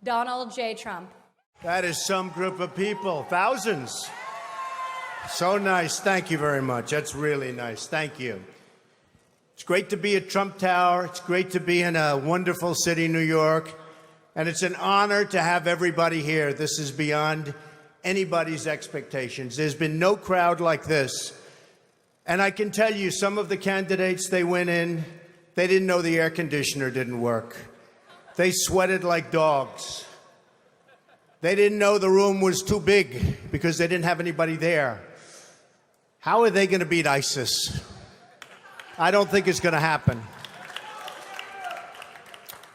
Donald J. Trump. That is some group of people, thousands. So nice. Thank you very much. That's really nice. Thank you. It's great to be at Trump Tower. It's great to be in a wonderful city, New York. And it's an honor to have everybody here. This is beyond anybody's expectations. There's been no crowd like this. And I can tell you, some of the candidates, they went in, they didn't know the air conditioner didn't work. They sweated like dogs. They didn't know the room was too big because they didn't have anybody there. How are they going to beat ISIS? I don't think it's going to happen.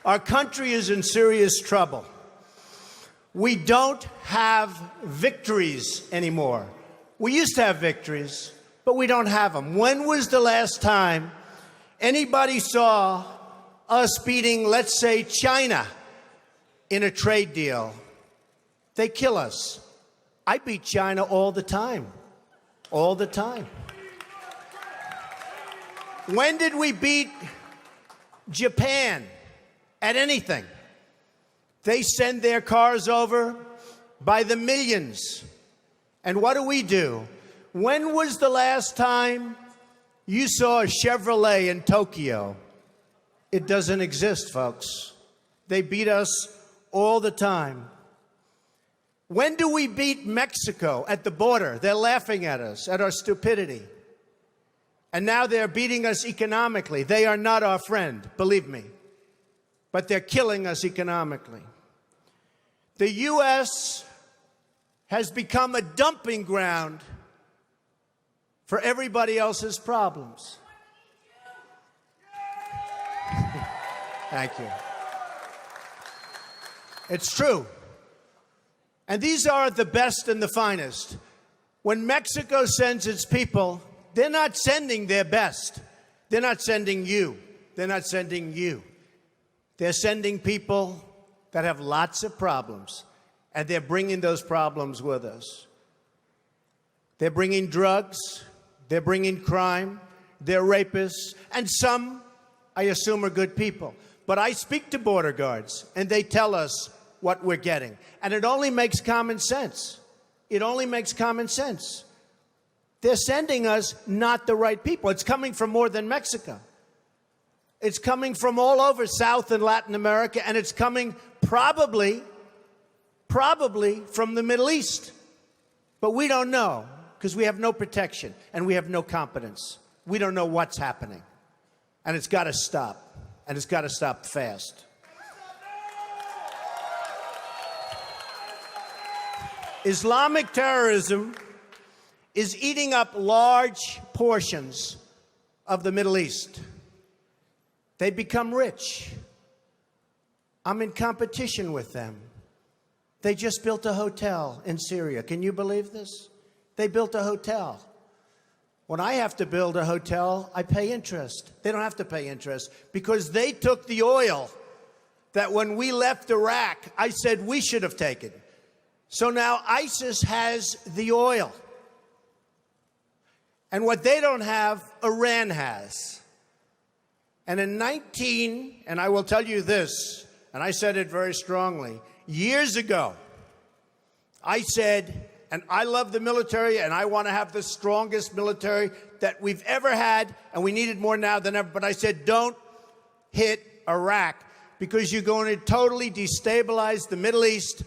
Our country is in serious trouble. We don't have victories anymore. We used to have victories, but we don't have them. When was the last time anybody saw us beating, let's say, China in a trade deal? They kill us. I beat China all the time. All the time. When did we beat Japan at anything? They send their cars over by the millions. And what do? When was the last time you saw a Chevrolet in Tokyo? It doesn't exist, folks. They beat us all the time. When do we beat Mexico at the border? They're laughing at us, at our stupidity. And now they're beating us economically. They are not our friend, believe me. But they're killing us economically. The U.S. has become a dumping ground for everybody else's problems. Thank you. It's true. And these are the best and the finest. When Mexico sends its people, they're not sending their best. They're not sending you. They're not sending you. They're sending people that have lots of problems, and they're bringing those problems with us. They're bringing drugs. They're bringing crime. They're rapists. And some, I assume, are good people. But I speak to border guards, and they tell us what we're getting. And it only makes common sense. It only makes common sense. They're sending us not the right people. It's coming from more than Mexico. It's coming from all over South and Latin America, and it's coming probably from the Middle East. But we don't know because we have no protection and we have no competence. We don't know what's happening. And it's got to stop. And it's got to stop fast. Islamic terrorism is eating up large portions of the Middle East. They become rich. I'm in competition with them. They just built a hotel in Syria. Can you believe this? They built a hotel. When I have to build a hotel, I pay interest. They don't have to pay interest because they took the oil that when we left Iraq, I said we should have taken. So now ISIS has the oil. And what they don't have, Iran has. And in and I will tell you this, and I said it very strongly, years ago, I said, and I love the military, and I want to have the strongest military that we've ever had, and we need it more now than ever, but I said, don't hit Iraq, because you're going to totally destabilize the Middle East.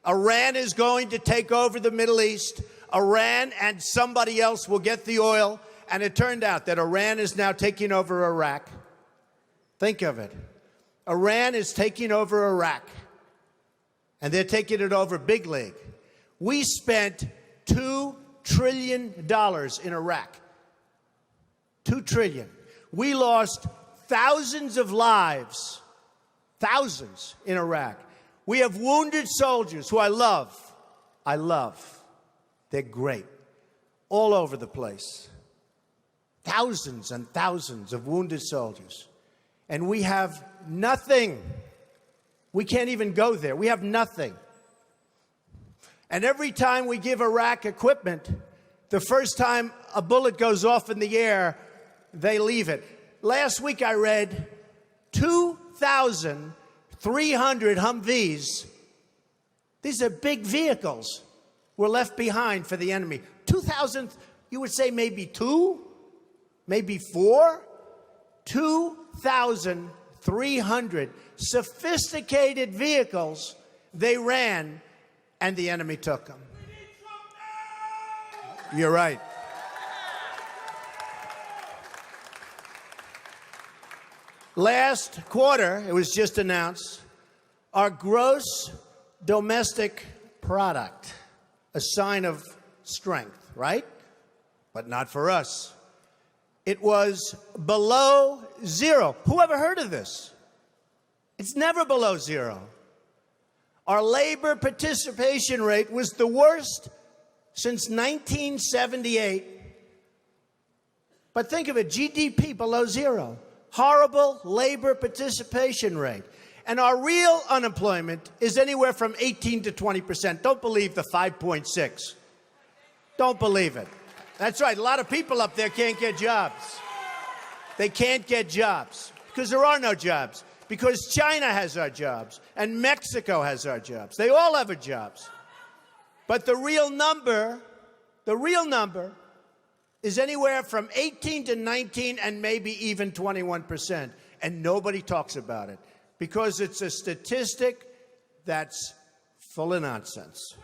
Iran is going to take over the Middle East. Iran and somebody else will get the oil. And it turned out that Iran is now taking over Iraq. Think of it. Iran is taking over Iraq. And they're taking it over big league. We spent $2 trillion in Iraq. $2 trillion. We lost thousands of lives. Thousands in Iraq. We have wounded soldiers who I love. I love. They're great. All over the place. Thousands and thousands of wounded soldiers. And we have nothing. We can't even go there. We have nothing. And every time we give Iraq equipment, the first time a bullet goes off in the air, they leave it. Last week I read 2,300 Humvees These are big vehicles were left behind for the enemy. 2,000, you would say maybe 2, maybe 4, 2,300 sophisticated vehicles they ran, and the enemy took them. You're right. Last quarter, it was just announced, our gross domestic product, a sign of strength, right? But not for us. It was below zero. Who ever heard of this? It's never below zero. Our labor participation rate was the worst since 1978. But think of it, GDP below zero. Horrible labor participation rate. And our real unemployment is anywhere from 18 to 20%. Don't believe the 5.6. Don't believe it. That's right. A lot of people up there can't get jobs. They can't get jobs because there are no jobs. Because China has our jobs and Mexico has our jobs. They all have our jobs. But the real number is anywhere from 18 to 19 and maybe even 21%. And nobody talks about it because it's a statistic that's full of nonsense.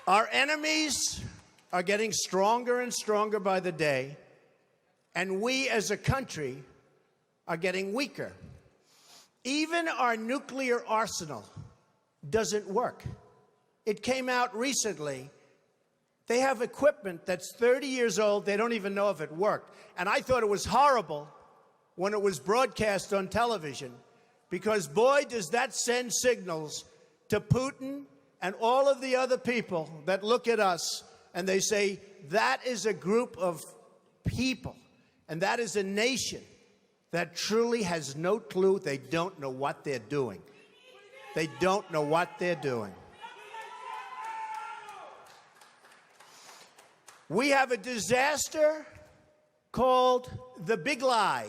Our enemies are getting stronger and stronger by the day, and we as a country are getting weaker. Even our nuclear arsenal doesn't work. It came out recently. They have equipment that's 30 years old. They don't even know if it worked. And I thought it was horrible when it was broadcast on television because, boy, does that send signals to Putin and all of the other people that look at us and they say, that is a group of people and that is a nation that truly has no clue. They don't know what they're doing. They don't know what they're doing. We have a disaster called the big lie,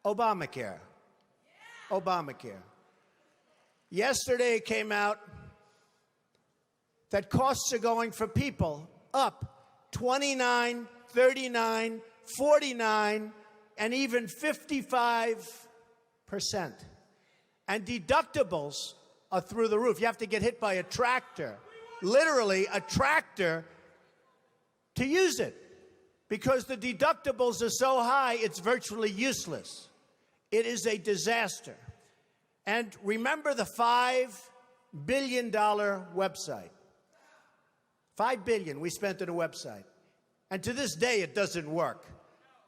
Obamacare. Obamacare. Yesterday it came out that costs are going for people up 29, 39, 49, and even 55%. And deductibles are through the roof. You have to get hit by a tractor, literally a tractor, to use it. Because the deductibles are so high, it's virtually useless. It is a disaster. And remember the $5 billion website. $5 billion we spent on a website. And to this day, it doesn't work.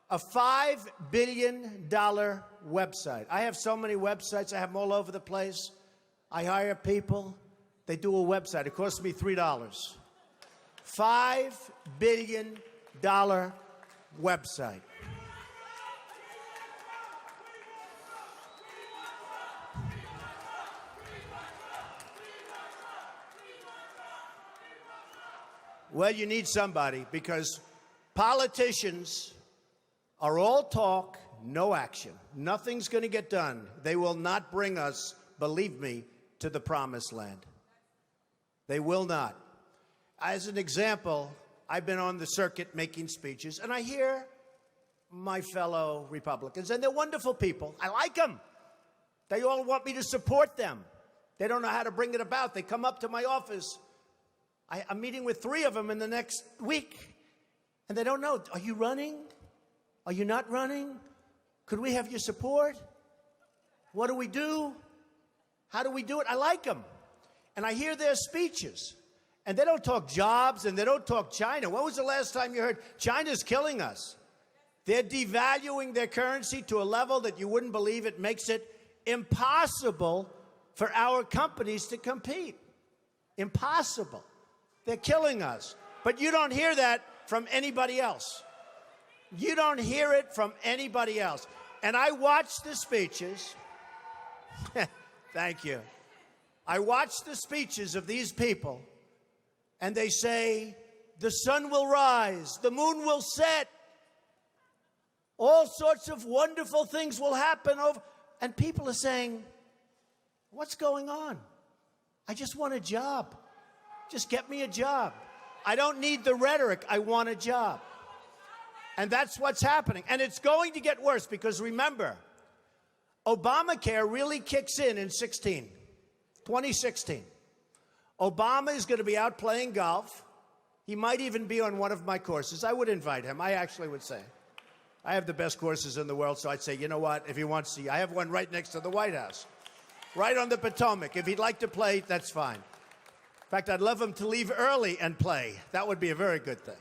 A $5 billion website. I have so many websites. I have them all over the place. I hire people. They do a website. It costs me $3. $5 billion website. Well, you need somebody because politicians are all talk, no action. Nothing's going to get done. They will not bring us, believe me, to the promised land. They will not. As an example, I've been on the circuit making speeches, and I hear my fellow Republicans, and they're wonderful people. I like them. They all want me to support them. They don't know how to bring it about. They come up to my office. I'm meeting with 3 of them in the next week, and they don't know. Are you running? Are you not running? Could we have your support? What do we do? How do we do it? I like them. And I hear their speeches. And they don't talk jobs, and they don't talk China. When was the last time you heard China's killing us? They're devaluing their currency to a level that you wouldn't believe. It makes it impossible for our companies to compete. Impossible. They're killing us. But you don't hear that from anybody else. You don't hear it from anybody else. And I watch the speeches. Thank you. I watch the speeches of these people, and they say, the sun will rise, the moon will set. All sorts of wonderful things will happen. And people are saying, what's going on? I just want a job. Just get me a job. I don't need the rhetoric. I want a job. And that's what's happening. And it's going to get worse because remember, Obamacare really kicks in 2016. Obama is going to be out playing golf. He might even be on one of my courses. I would invite him. I actually would say. I have the best courses in the world, so I'd say, you know what, if he wants to, I have one right next to the White House, right on the Potomac. If he'd like to play, that's fine. In fact, I'd love him to leave early and play. That would be a very good thing.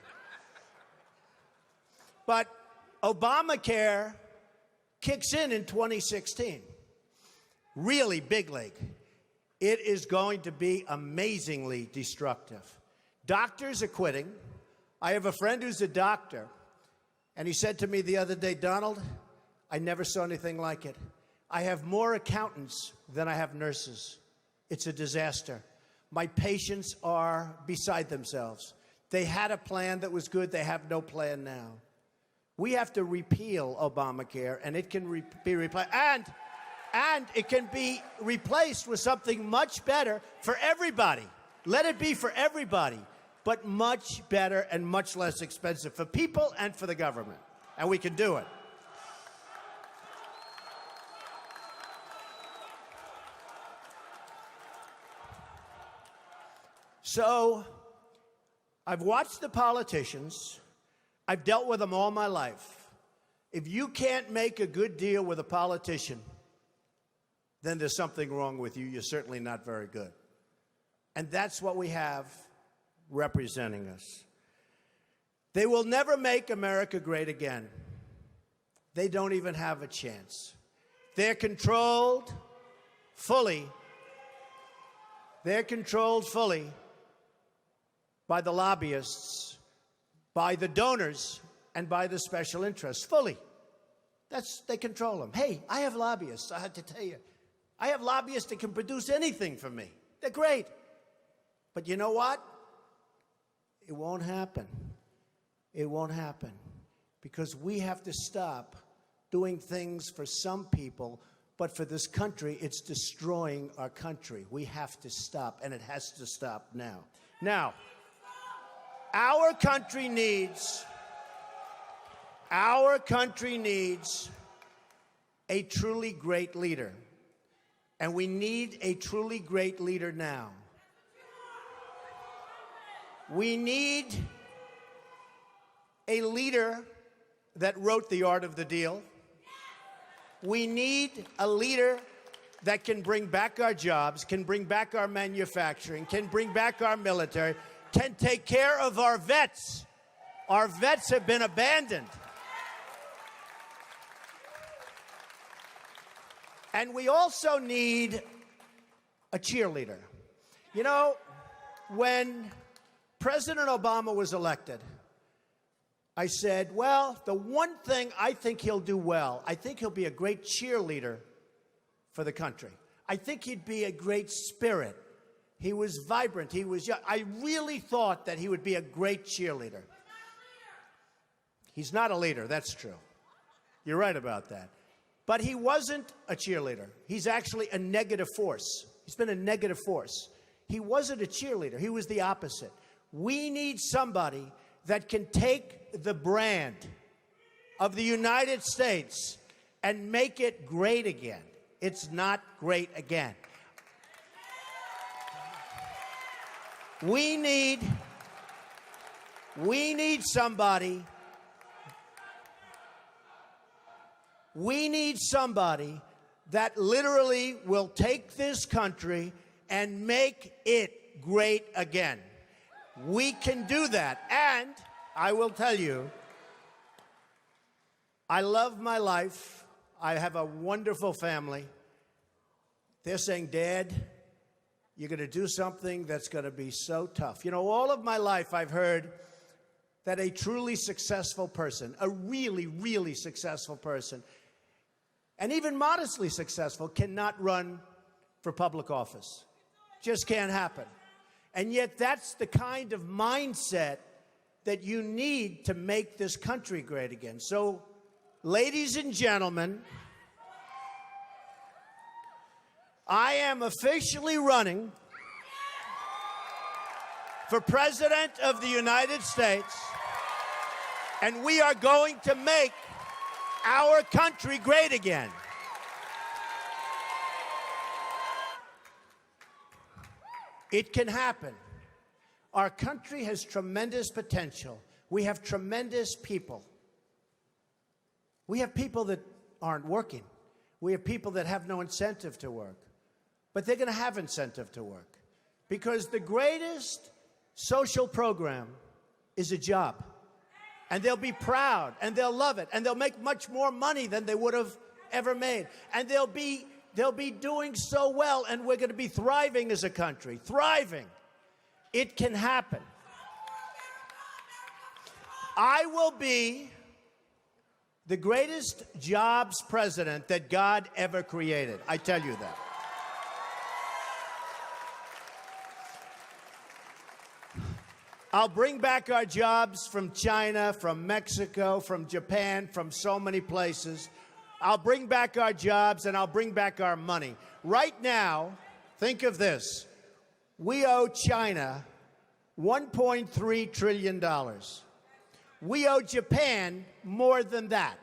But Obamacare kicks in 2016. Really big league. It is going to be amazingly destructive. Doctors are quitting. I have a friend who's a doctor, and he said to me the other day, Donald, I never saw anything like it. I have more accountants than I have nurses. It's a disaster. My patients are beside themselves. They had a plan that was good. They have no plan now. We have to repeal Obamacare, and it can be replaced. And it can be replaced with something much better for everybody. Let it be for everybody, but much better and much less expensive for people and for the government. And we can do it. So, I've watched the politicians. I've dealt with them all my life. If you can't make a good deal with a politician, then there's something wrong with you. You're certainly not very good. And that's what we have representing us. They will never make America great again. They don't even have a chance. They're controlled fully. They're controlled fully by the lobbyists, by the donors, and by the special interests. Fully. They control them. Hey, I have lobbyists, I had to tell you. I have lobbyists that can produce anything for me. They're great. But you know what? It won't happen. It won't happen. Because we have to stop doing things for some people, but for this country, it's destroying our country. We have to stop, and it has to stop now. Now, our country needs a truly great leader. And we need a truly great leader now. We need a leader that wrote The Art of the Deal. We need a leader that can bring back our jobs, can bring back our manufacturing, can bring back our military, can take care of our vets. Our vets have been abandoned. And we also need a cheerleader. You know, when President Obama was elected, I said, well, the one thing I think he'll do well, I think he'll be a great cheerleader for the country. I think he'd be a great spirit. He was vibrant. He was young. I really thought that he would be a great cheerleader. He's not a leader, that's true. You're right about that. But he wasn't a cheerleader. He's actually a negative force. He's been a negative force. He wasn't a cheerleader. He was the opposite. We need somebody that can take the brand of the United States and make it great again. It's not great again. We need somebody. We need somebody that literally will take this country and make it great again. We can do that. And I will tell you, I love my life. I have a wonderful family. They're saying, Dad, you're going to do something that's going to be so tough. You know, all of my life I've heard that a truly successful person, a really, really successful person, and even modestly successful, cannot run for public office. Just can't happen. And yet that's the kind of mindset that you need to make this country great again. So ladies and gentlemen, I am officially running for President of the United States, and we are going to make our country great again. It can happen. Our country has tremendous potential. We have tremendous people. We have people that aren't working. We have people that have no incentive to work. But they're going to have incentive to work. Because the greatest social program is a job. And they'll be proud, and they'll love it, and they'll make much more money than they would have ever made. And they'll be doing so well, and we're going to be thriving as a country. Thriving. It can happen. I will be the greatest jobs president that God ever created. I tell you that. I'll bring back our jobs from China, from Mexico, from Japan, from so many places. I'll bring back our jobs, and I'll bring back our money. Right now, think of this. We owe China $1.3 trillion. We owe Japan more than that.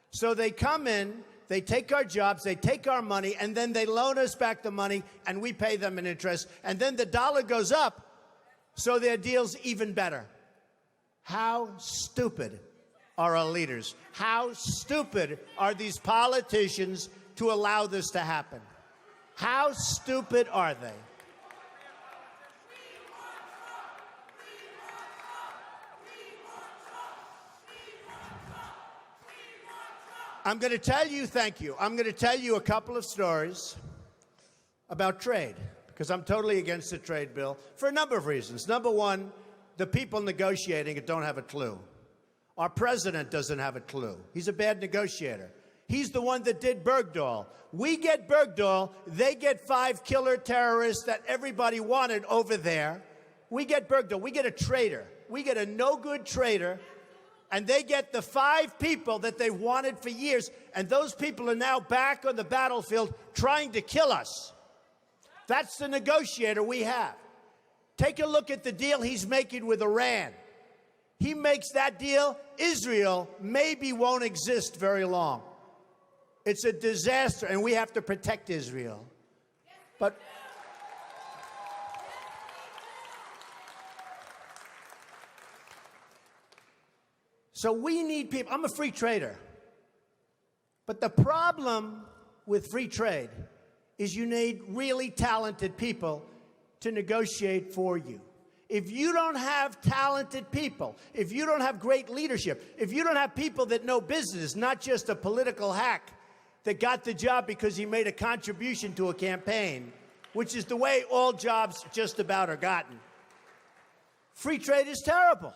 So they come in, they take our jobs, they take our money, and then they loan us back the money, and we pay them in interest. And then the dollar goes up, so their deal's even better. How stupid are our leaders? How stupid are these politicians to allow this to happen? How stupid are they? I'm going to tell you, thank you. I'm going to tell you a couple of stories about trade, because I'm totally against the trade bill for a number of reasons. Number one, the people negotiating it don't have a clue. Our president doesn't have a clue. He's a bad negotiator. He's the one that did Bergdahl. We get Bergdahl, they get 5 killer terrorists that everybody wanted over there. We get Bergdahl, we get a traitor. We get a no-good traitor, and they get the 5 people that they wanted for years, and those people are now back on the battlefield trying to kill us. That's the negotiator we have. Take a look at the deal he's making with Iran. He makes that deal, Israel maybe won't exist very long. It's a disaster, and we have to protect Israel. But so we need people. I'm a free trader. But the problem with free trade is you need really talented people to negotiate for you. If you don't have talented people, if you don't have great leadership, if you don't have people that know business, not just a political hack that got the job because he made a contribution to a campaign, which is the way all jobs just about are gotten, free trade is terrible.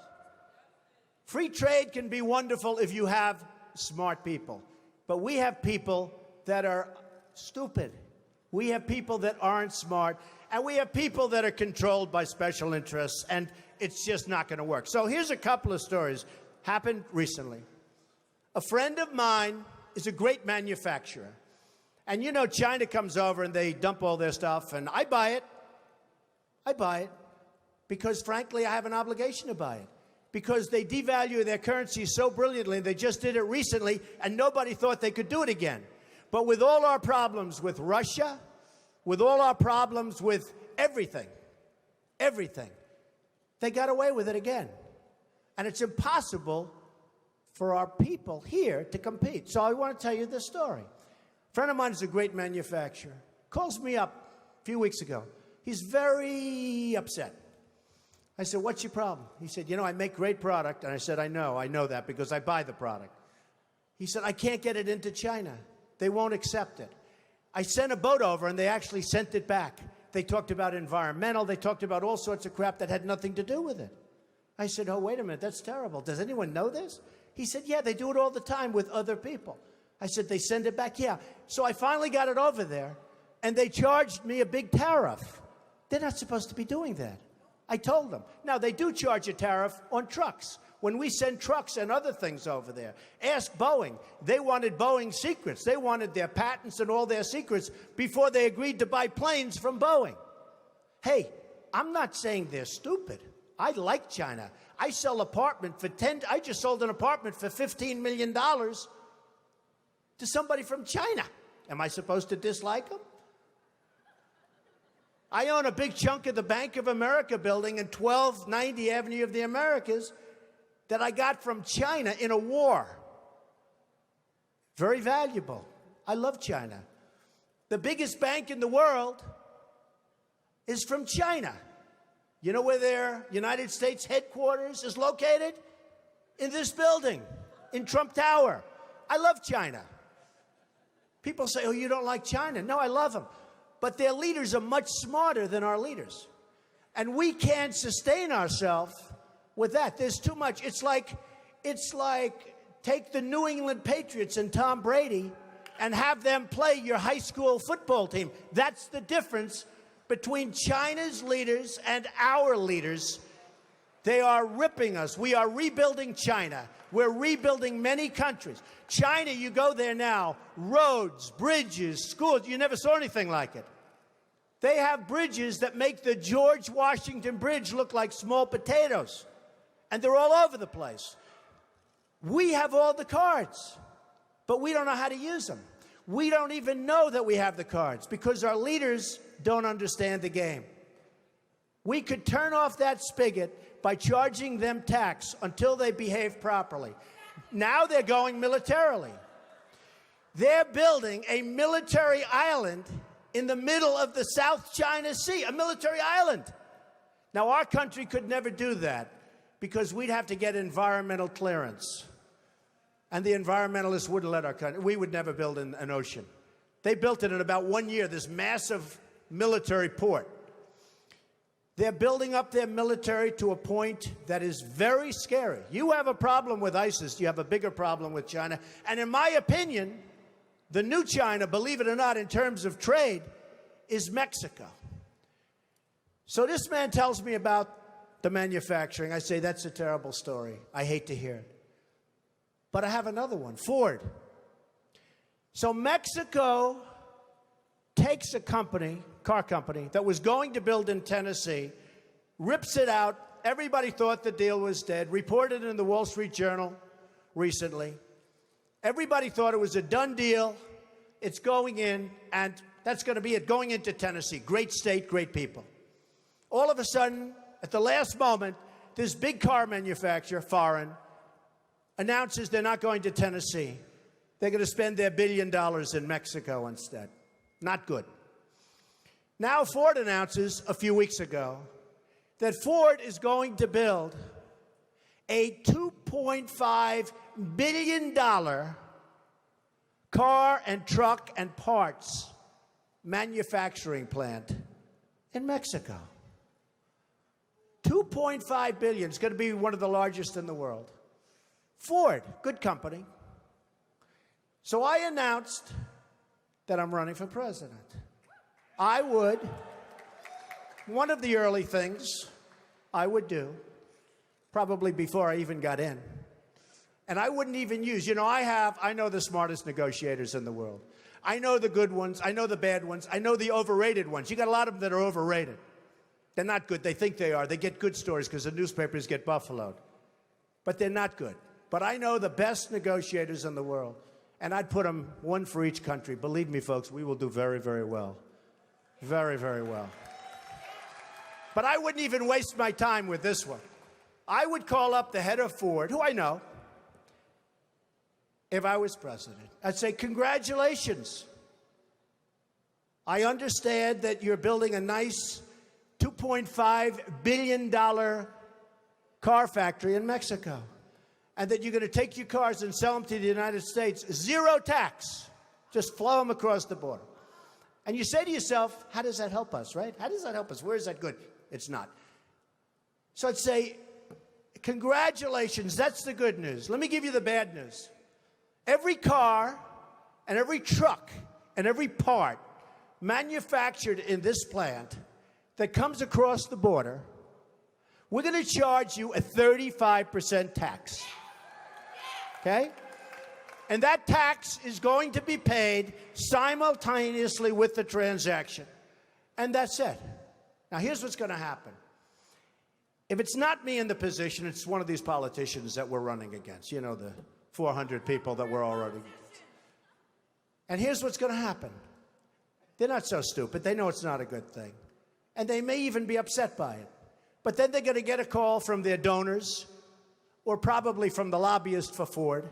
Free trade can be wonderful if you have smart people. But we have people that are stupid. We have people that aren't smart. And we have people that are controlled by special interests, and it's just not going to work. So here's a couple of stories. Happened recently. A friend of mine is a great manufacturer. And you know, China comes over and they dump all their stuff, and I buy it. I buy it because, frankly, I have an obligation to buy it. Because they devalue their currency so brilliantly. They just did it recently, and nobody thought they could do it again. But with all our problems with Russia, with all our problems with everything, they got away with it again. And it's impossible for our people here to compete. So I want to tell you this story. A friend of mine is a great manufacturer. Calls me up a few weeks ago. He's very upset. I said, what's your problem? He said, you know, I make great product. And I said, I know that because I buy the product. He said, I can't get it into China. They won't accept it. I sent a boat over, and they actually sent it back. They talked about environmental. They talked about all sorts of crap that had nothing to do with it. I said, oh, wait a minute, that's terrible. Does anyone know this? He said, yeah, they do it all the time with other people. I said, they send it back? Yeah. So I finally got it over there, and they charged me a big tariff. They're not supposed to be doing that. I told them. Now, they do charge a tariff on trucks. when we send trucks and other things over there. Ask Boeing. They wanted Boeing secrets. They wanted their patents and all their secrets before they agreed to buy planes from Boeing. Hey, I'm not saying they're stupid. I like China. I sell apartment for I just sold an apartment for $15 million to somebody from China. Am I supposed to dislike them? I own a big chunk of the Bank of America building in 1290 Avenue of the Americas that I got from China in a war. Very valuable. I love China. The biggest bank in the world is from China. You know where their United States headquarters is located? In this building, in Trump Tower. I love China. People say, oh, you don't like China. No, I love them. But their leaders are much smarter than our leaders. And we can't sustain ourselves with that. There's too much. It's like take the New England Patriots and Tom Brady and have them play your high school football team. That's the difference between China's leaders and our leaders. They are ripping us. We are rebuilding China. We're rebuilding many countries. China, you go there now, roads, bridges, schools, you never saw anything like it. They have bridges that make the George Washington Bridge look like small potatoes. And they're all over the place. We have all the cards, but we don't know how to use them. We don't even know that we have the cards because our leaders don't understand the game. We could turn off that spigot by charging them tax until they behave properly. Now they're going militarily. They're building a military island in the middle of the South China Sea, a military island. Now, our country could never do that because we'd have to get environmental clearance. And the environmentalists wouldn't let our country. We would never build an ocean. They built it in about 1 year, this massive military port. They're building up their military to a point that is very scary. You have a problem with ISIS, you have a bigger problem with China. And in my opinion, the new China, believe it or not, in terms of trade, is Mexico. So this man tells me about the manufacturing. I say, that's a terrible story. I hate to hear it. But I have another one, Ford. So Mexico takes a company, car company, that was going to build in Tennessee, rips it out. Everybody thought the deal was dead. Reported in the Wall Street Journal recently. Everybody thought it was a done deal. It's going in, and that's going to be it, going into Tennessee. Great state, great people. All of a sudden, at the last moment, this big car manufacturer, foreign, announces they're not going to Tennessee. They're going to spend their $1 billion in Mexico instead. Not good. Now Ford announces a few weeks ago that Ford is going to build a $2.5 billion car and truck and parts manufacturing plant in Mexico. $2.5 billion. It's going to be one of the largest in the world. Ford, good company. So I announced that I'm running for president. One of the early things I would do, probably before I even got in, and I wouldn't even use, I know the smartest negotiators in the world. I know the good ones, I know the bad ones, I know the overrated ones. You got a lot of them that are overrated. They're not good, they think they are. They get good stories because the newspapers get buffaloed. But they're not good. But I know the best negotiators in the world. And I'd put them one for each country. Believe me, folks, we will do very, very well. Very, very well. But I wouldn't even waste my time with this one. I would call up the head of Ford, who I know, if I was president. I'd say, congratulations. I understand that you're building a nice $2.5 billion car factory in Mexico. And that you're going to take your cars and sell them to the United States, zero tax. Just flow them across the border. And you say to yourself, how does that help us, right? How does that help us? Where is that good? It's not. So I'd say, congratulations, that's the good news. Let me give you the bad news. Every car and every truck and every part manufactured in this plant that comes across the border We're going to charge you a 35% tax. Okay? And that tax is going to be paid simultaneously with the transaction. And that's it. Now, here's what's going to happen. If it's not me in the position, it's one of these politicians that we're running against. You know, the 400 people that we're already against. And here's what's going to happen. They're not so stupid. They know it's not a good thing. And they may even be upset by it. But then they're going to get a call from their donors, or probably from the lobbyist for Ford,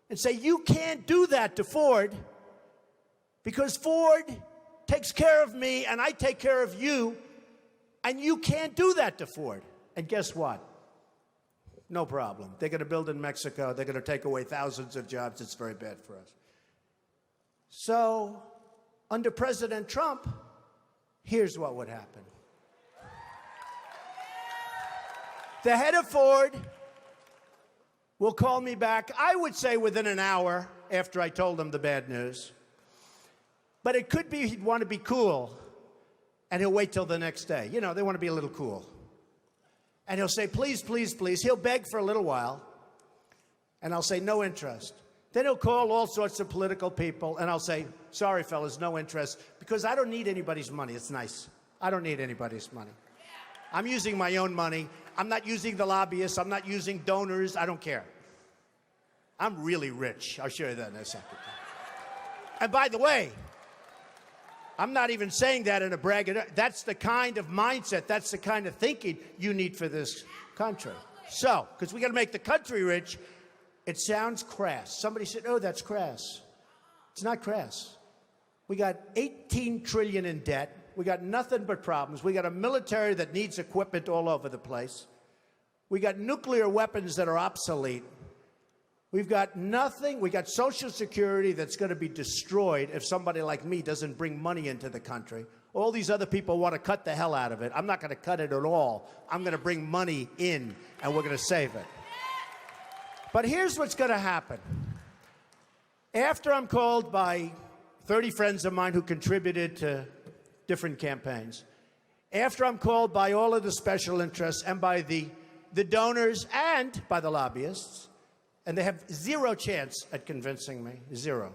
and say, you can't do that to Ford because Ford takes care of me and I take care of you, and you can't do that to Ford. And guess what? No problem. They're going to build in Mexico. They're going to take away thousands of jobs. It's very bad for us. So, under President Trump, here's what would happen. The head of Ford will call me back, I would say within an hour after I told him the bad news. But it could be he'd want to be cool, and he'll wait till the next day. You know, they want to be a little cool. And he'll say, please, please, please. He'll beg for a little while, and I'll say, no interest. Then he'll call all sorts of political people, and I'll say, sorry, fellas, no interest, because I don't need anybody's money. It's nice. I don't need anybody's money. I'm using my own money. I'm not using the lobbyists. I'm not using donors. I don't care. I'm really rich. I'll show you that in a second. And by the way, I'm not even saying that in a braggadocio. That's the kind of mindset, that's the kind of thinking you need for this country. So, because we got to make the country rich, it sounds crass. Somebody said, oh, that's crass. It's not crass. We got 18 trillion in debt. We got nothing but problems. We got a military that needs equipment all over the place. We got nuclear weapons that are obsolete. We've got nothing. We got Social Security that's going to be destroyed if somebody like me doesn't bring money into the country. All these other people want to cut the hell out of it. I'm not going to cut it at all. I'm going to bring money in, and we're going to save it. But here's what's going to happen. After I'm called by 30 friends of mine who contributed to different campaigns, after I'm called by all of the special interests and by the donors and by the lobbyists, and they have zero chance at convincing me, zero.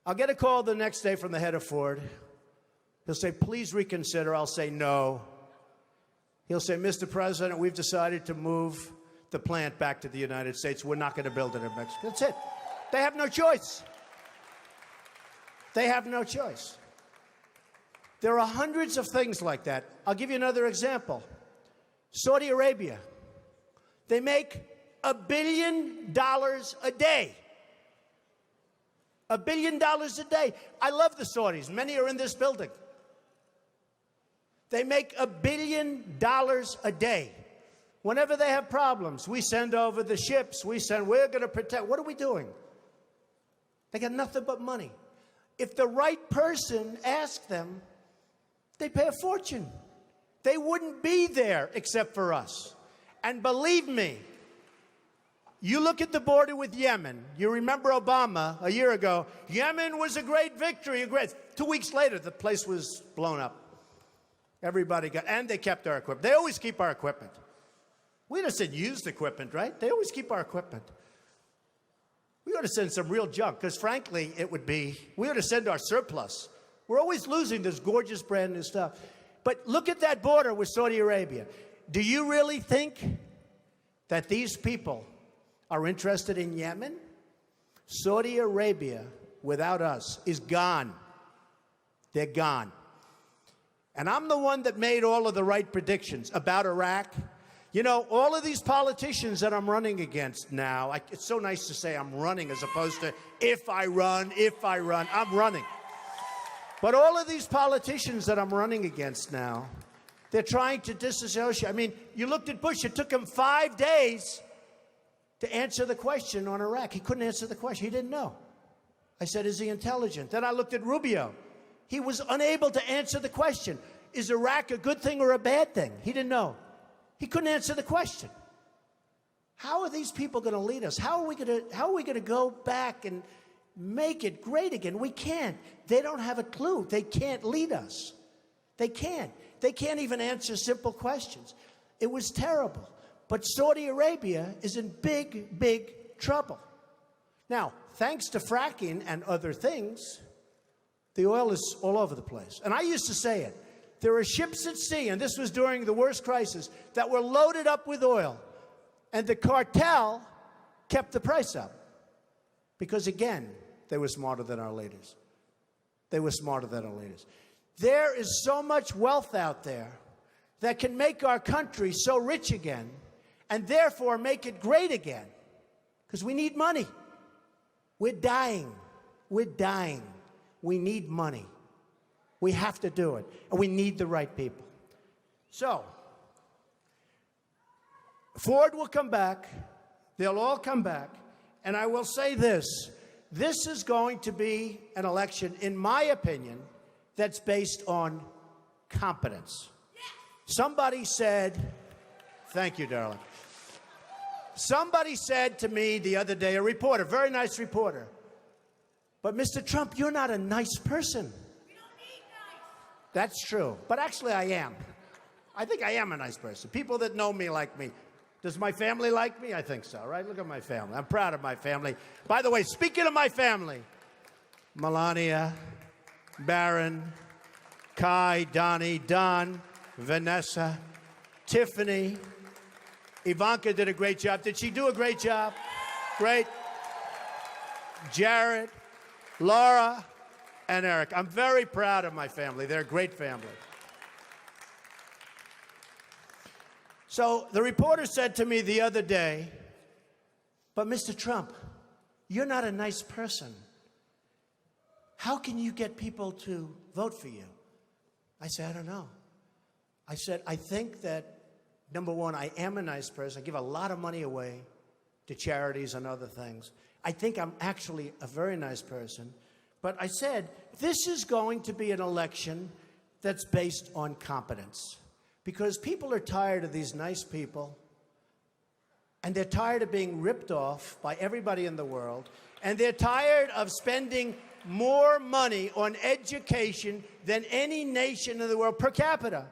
I'll get a call the next day from the head of Ford. He'll say, please reconsider. I'll say no. He'll say, Mr. President, we've decided to move the plant back to the United States. We're not going to build it in Mexico. That's it. They have no choice. They have no choice. There are hundreds of things like that. I'll give you another example. Saudi Arabia. They make $1 billion a day. $1 billion a day. I love the Saudis. Many are in this building. They make $1 billion a day. Whenever they have problems, we send over the ships. We're going to protect. What are we doing? They got nothing but money. If the right person asked them, they'd pay a fortune. They wouldn't be there except for us. And believe me, you look at the border with Yemen. You remember Obama a year ago. Yemen was a great victory. 2 weeks later, the place was blown up. Everybody got, and they kept our equipment. They always keep our equipment. We just said used equipment, right? They always keep our equipment. We ought to send some real junk, because frankly, we ought to send our surplus. We're always losing this gorgeous brand new stuff. But look at that border with Saudi Arabia. Do you really think that these people are interested in Yemen? Saudi Arabia, without us, is gone. They're gone. And I'm the one that made all of the right predictions about Iraq. You know, all of these politicians that I'm running against now, it's so nice to say I'm running as opposed to if I run, I'm running. But all of these politicians that I'm running against now, they're trying to disassociate. I mean, you looked at Bush. It took him 5 days to answer the question on Iraq. He couldn't answer the question. He didn't know. I said, is he intelligent? Then I looked at Rubio. He was unable to answer the question. Is Iraq a good thing or a bad thing? He didn't know. He couldn't answer the question. How are these people going to lead us? How are we going to go back and make it great again? We can't. They don't have a clue. They can't lead us. They can't. They can't even answer simple questions. It was terrible. But Saudi Arabia is in big, big trouble. Now, thanks to fracking and other things, the oil is all over the place. And I used to say it. There are ships at sea, and this was during the worst crisis, that were loaded up with oil. And the cartel kept the price up. Because, again, they were smarter than our leaders. They were smarter than our leaders. There is so much wealth out there that can make our country so rich again, and therefore make it great again. Because we need money. We're dying. We're dying. We need money. We have to do it. And we need the right people. So, Ford will come back. They'll all come back. And I will say this. This is going to be an election, in my opinion, that's based on competence. Somebody said, thank you, darling. Somebody said to me the other day, a reporter, very nice reporter, but Mr. Trump, you're not a nice person. That's true. But actually, I am. I think I am a nice person. People that know me like me. Does my family like me? I think so, right? Look at my family. I'm proud of my family. By the way, speaking of my family, Melania, Barron, Kai, Donnie, Don, Vanessa, Tiffany, Ivanka did a great job. Did she do a great job? Great. Jared, Laura, and Eric. I'm very proud of my family. They're a great family. So the reporter said to me the other day, but Mr. Trump, you're not a nice person. How can you get people to vote for you? I said, I don't know. I said, I think that, number one, I am a nice person. I give a lot of money away to charities and other things. I think I'm actually a very nice person. But I said, this is going to be an election that's based on competence. Because people are tired of these nice people, and they're tired of being ripped off by everybody in the world, and they're tired of spending more money on education than any nation in the world, per capita,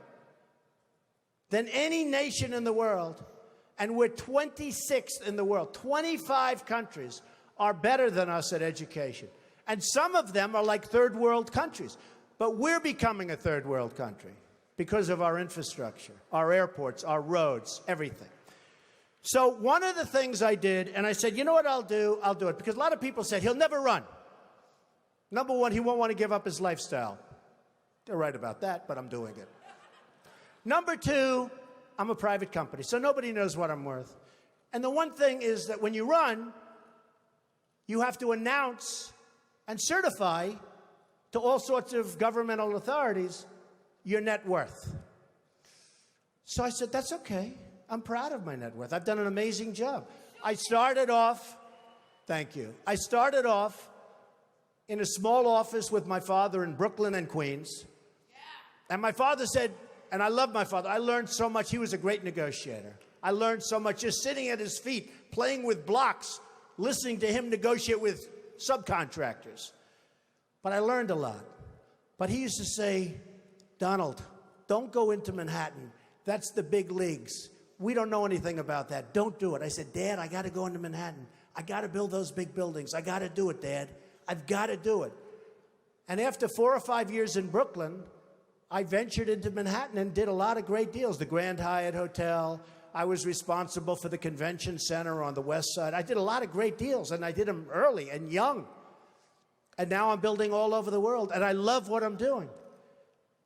than any nation in the world. And we're 26th in the world. 25 countries are better than us at education. And some of them are like third world countries. But we're becoming a third world country because of our infrastructure, our airports, our roads, everything. So one of the things I did, and I said, you know what I'll do? I'll do it. Because a lot of people said, he'll never run. Number one, he won't want to give up his lifestyle. They're right about that, but I'm doing it. Number two, I'm a private company, so nobody knows what I'm worth. And the one thing is that when you run, you have to announce and certify to all sorts of governmental authorities your net worth. So I said, that's okay. I'm proud of my net worth. I've done an amazing job. I started off, thank you. I started off in a small office with my father in Brooklyn and Queens. And my father said, and I love my father, I learned so much. He was a great negotiator. I learned so much just sitting at his feet, playing with blocks, listening to him negotiate with subcontractors. But I learned a lot. But he used to say, Donald, don't go into Manhattan. That's the big leagues. We don't know anything about that. Don't do it. I said, Dad, I got to go into Manhattan. I got to build those big buildings. I got to do it, Dad. I've got to do it. And after 4 or 5 years in Brooklyn, I ventured into Manhattan and did a lot of great deals. The Grand Hyatt Hotel. I was responsible for the convention center on the west side. I did a lot of great deals, and I did them early and young. And now I'm building all over the world, and I love what I'm doing.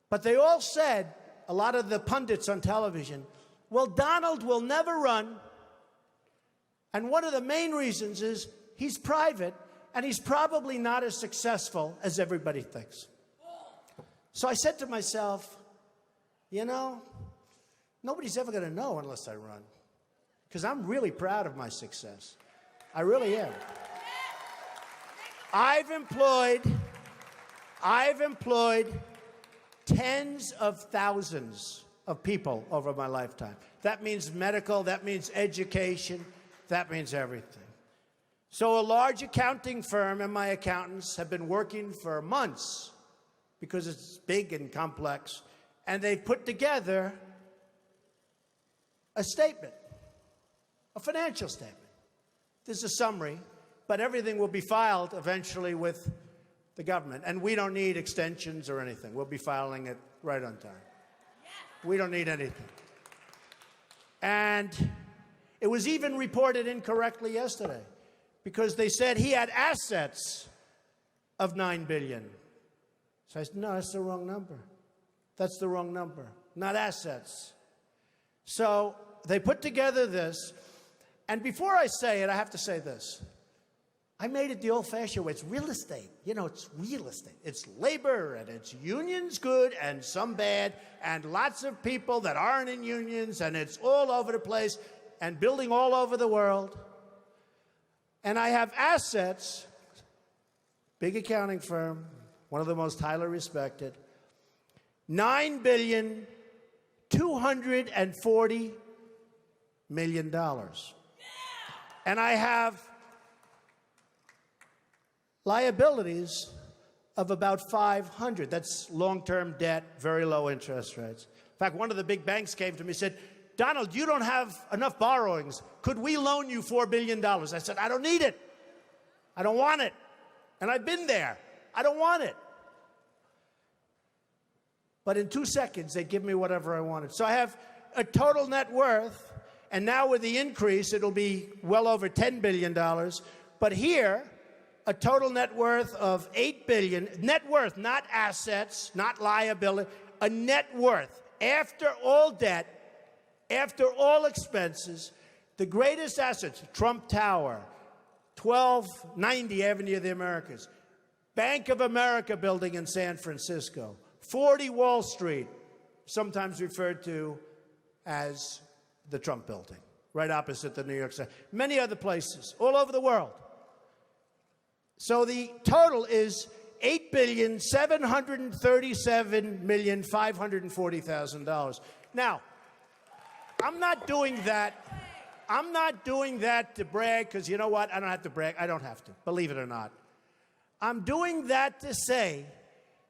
But they all said, a lot of the pundits on television, well, Donald will never run. And one of the main reasons is he's private, and he's probably not as successful as everybody thinks. So I said to myself, you know, nobody's ever going to know unless I run. Because I'm really proud of my success. I really am. I've employed tens of thousands of people over my lifetime. That means medical, that means education, that means everything. So a large accounting firm and my accountants have been working for months because it's big and complex, and they've put together a statement, a financial statement. There's a summary, but everything will be filed eventually with the government. And we don't need extensions or anything. We'll be filing it right on time. We don't need anything. And it was even reported incorrectly yesterday because they said he had assets of $9 billion. So I said, no, that's the wrong number. That's the wrong number, not assets. So they put together this. And before I say it, I have to say this. I made it the old-fashioned way. It's real estate. You know, it's real estate. It's labor, and it's unions good and some bad, and lots of people that aren't in unions, and it's all over the place, and building all over the world. And I have assets, big accounting firm, one of the most highly respected, $9,240 million. And I have liabilities of about 500. That's long-term debt, very low interest rates. In fact, one of the big banks came to me and said, Donald, you don't have enough borrowings. Could we loan you $4 billion? I said, I don't need it. I don't want it. And I've been there. I don't want it. But in 2 seconds, they give me whatever I wanted. So I have a total net worth, and now with the increase, it'll be well over $10 billion. But here, a total net worth of $8 billion. Net worth, not assets, not liability. A net worth. After all debt, after all expenses, the greatest assets, Trump Tower, 1290 Avenue of the Americas, Bank of America building in San Francisco, 40 Wall Street, sometimes referred to as the Trump building, right opposite the New York City. Many other places, all over the world. So the total is $8,737,540,000. Now, I'm not doing that. I'm not doing that to brag, because you know what? I don't have to brag. I don't have to, believe it or not. I'm doing that to say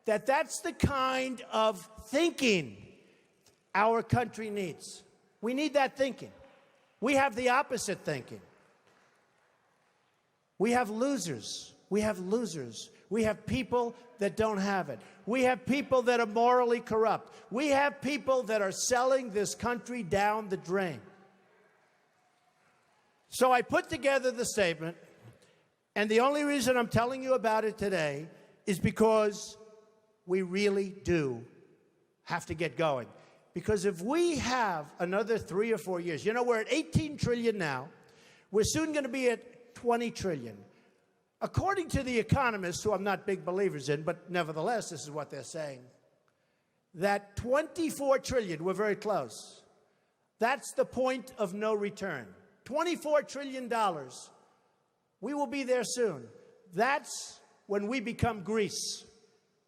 that that's the kind of thinking our country needs. We need that thinking. We have the opposite thinking. We have losers. We have losers. We have people that don't have it. We have people that are morally corrupt. We have people that are selling this country down the drain. So I put together the statement, and the only reason I'm telling you about it today is because we really do have to get going. Because if we have another 3 or 4 years, you know, we're at 18 trillion now. We're soon going to be at 20 trillion. According to the economists, who I'm not big believers in, but nevertheless, this is what they're saying, that 24 trillion, we're very close. That's the point of no return. $24 trillion. We will be there soon. That's when we become Greece.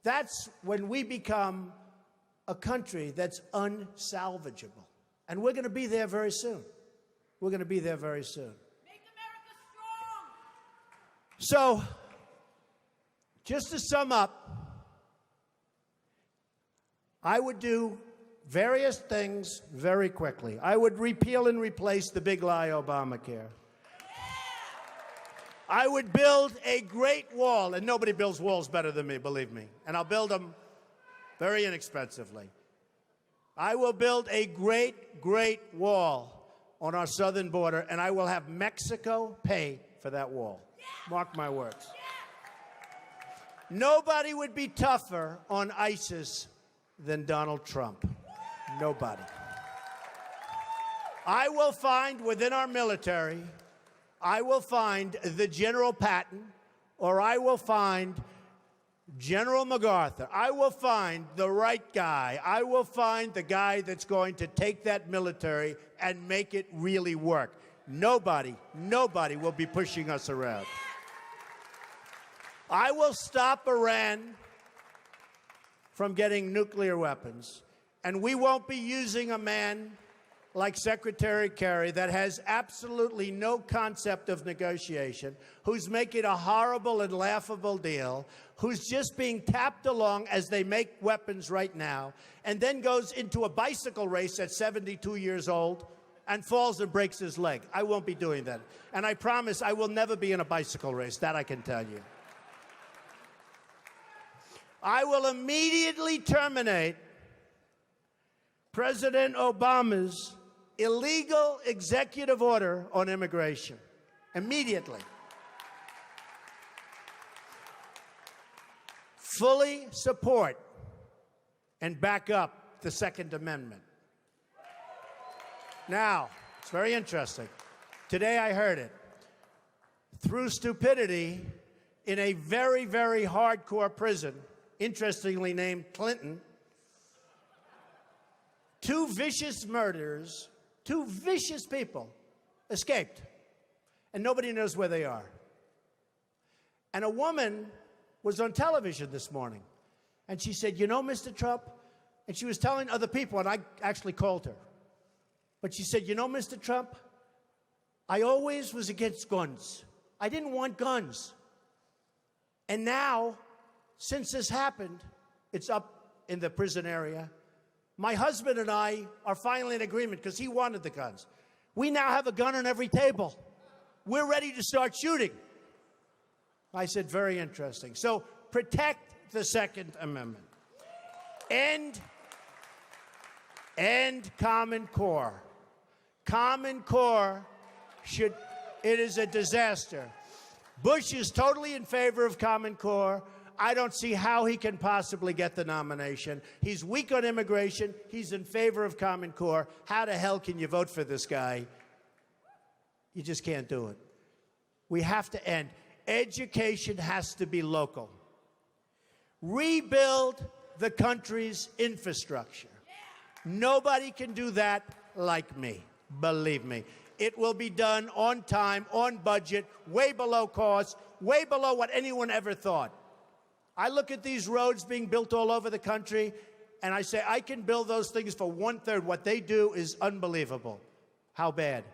That's when we become a country that's unsalvageable. And we're going to be there very soon. We're going to be there very soon. Make America So, strong! just to sum up, I would do various things very quickly. I would repeal and replace the big lie Obamacare. I would build a great wall, and nobody builds walls better than me, believe me. And I'll build them very inexpensively. I will build a great, great wall on our southern border, and I will have Mexico pay for that wall. Mark my words. Nobody would be tougher on ISIS than Donald Trump. Nobody. I will find within our military, I will find the General Patton, or I will find General MacArthur. I will find the right guy. I will find the guy that's going to take that military and make it really work. Nobody will be pushing us around. I will stop Iran from getting nuclear weapons, and we won't be using a man like Secretary Kerry that has absolutely no concept of negotiation, who's making a horrible and laughable deal, who's just being tapped along as they make weapons right now, and then goes into a bicycle race at 72 years old and falls and breaks his leg. I won't be doing that. And I promise I will never be in a bicycle race. That I can tell you. I will immediately terminate President Obama's illegal executive order on immigration. Immediately. Fully support and back up the Second Amendment. Now, it's very interesting. Today I heard it. Through stupidity, in a very, very hardcore prison, interestingly named Clinton, two vicious murderers, two vicious people, escaped. And nobody knows where they are. And a woman was on television this morning. And she said, you know, Mr. Trump, and she was telling other people, and I actually called her. But she said, you know, Mr. Trump, I always was against guns. I didn't want guns. And now, since this happened, it's up in the prison area. My husband and I are finally in agreement because he wanted the guns. We now have a gun on every table. We're ready to start shooting. I said, very interesting. So protect the Second Amendment. End Common Core. Common Core it is a disaster. Bush is totally in favor of Common Core. I don't see how he can possibly get the nomination. He's weak on immigration. He's in favor of Common Core. How the hell can you vote for this guy? You just can't do it. We have to end. Education has to be local. Rebuild the country's infrastructure. Nobody can do that like me, believe me. It will be done on time, on budget, way below cost, way below what anyone ever thought. I look at these roads being built all over the country, and I say, I can build those things for 1/3. What they do is unbelievable. How bad?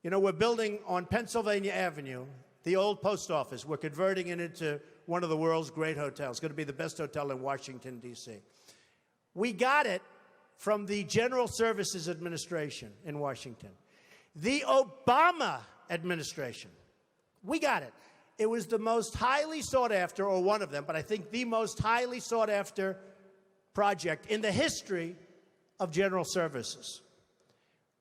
You know, we're building on Pennsylvania Avenue, the old post office. We're converting it into one of the world's great hotels. It's going to be the best hotel in Washington, D.C. We got it from the General Services Administration in Washington. The Obama administration, we got it. It was the most highly sought after, or one of them, but I think the most highly sought after project in the history of General Services.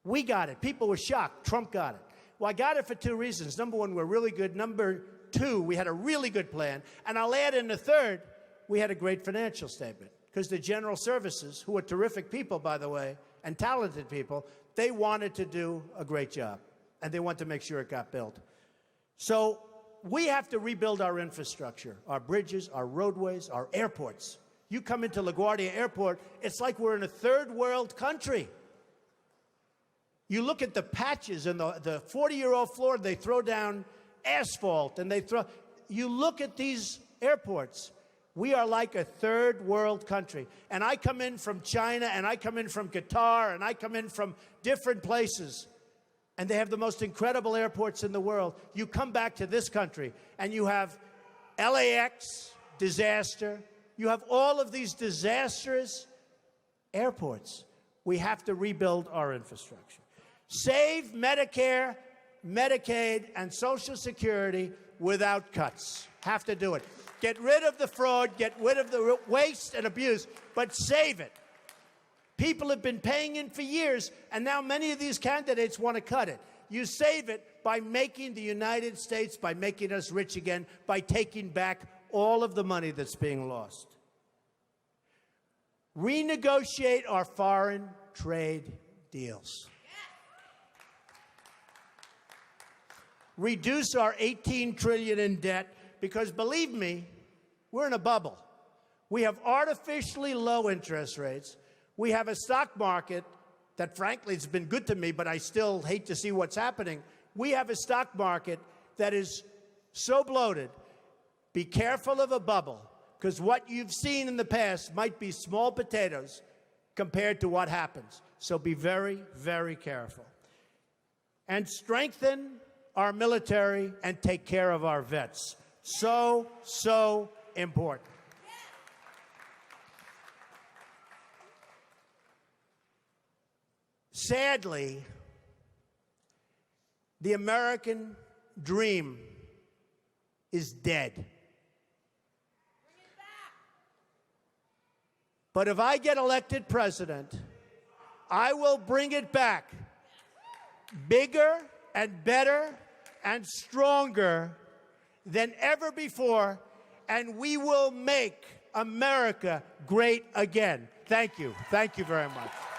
We got it. People were shocked. Trump got it. Well, I got it for two reasons. Number one, we're really good. Number two, we had a really good plan. And I'll add in the third, we had a great financial statement. Because the General Services, who are terrific people, by the way, and talented people, they wanted to do a great job. And they want to make sure it got built. So we have to rebuild our infrastructure, our bridges, our roadways, our airports. You come into LaGuardia Airport, it's like we're in a third world country. You look at the patches and the 40-year-old floor, they throw down asphalt, and you look at these airports, we are like a third world country. And I come in from China, and I come in from Qatar, and I come in from different places, and they have the most incredible airports in the world. You come back to this country, and you have LAX, disaster. You have all of these disastrous airports. We have to rebuild our infrastructure. Save Medicare, Medicaid, and Social Security without cuts. Have to do it. Get rid of the fraud, get rid of the waste and abuse, but save it. People have been paying in for years, and now many of these candidates want to cut it. You save it by making the United States, by making us rich again, by taking back all of the money that's being lost. Renegotiate our foreign trade deals. Reduce our $18 trillion in debt, because believe me, we're in a bubble. We have artificially low interest rates. We have a stock market that, frankly, has been good to me, but I still hate to see what's happening. We have a stock market that is so bloated. Be careful of a bubble, because what you've seen in the past might be small potatoes compared to what happens. So be very, very careful. And strengthen our military and take care of our vets. So, so important. sadly, the American dream is dead. But if I get elected president, I will bring it back bigger and better and stronger than ever before, and we will make America great again. Thank you. Thank you very much.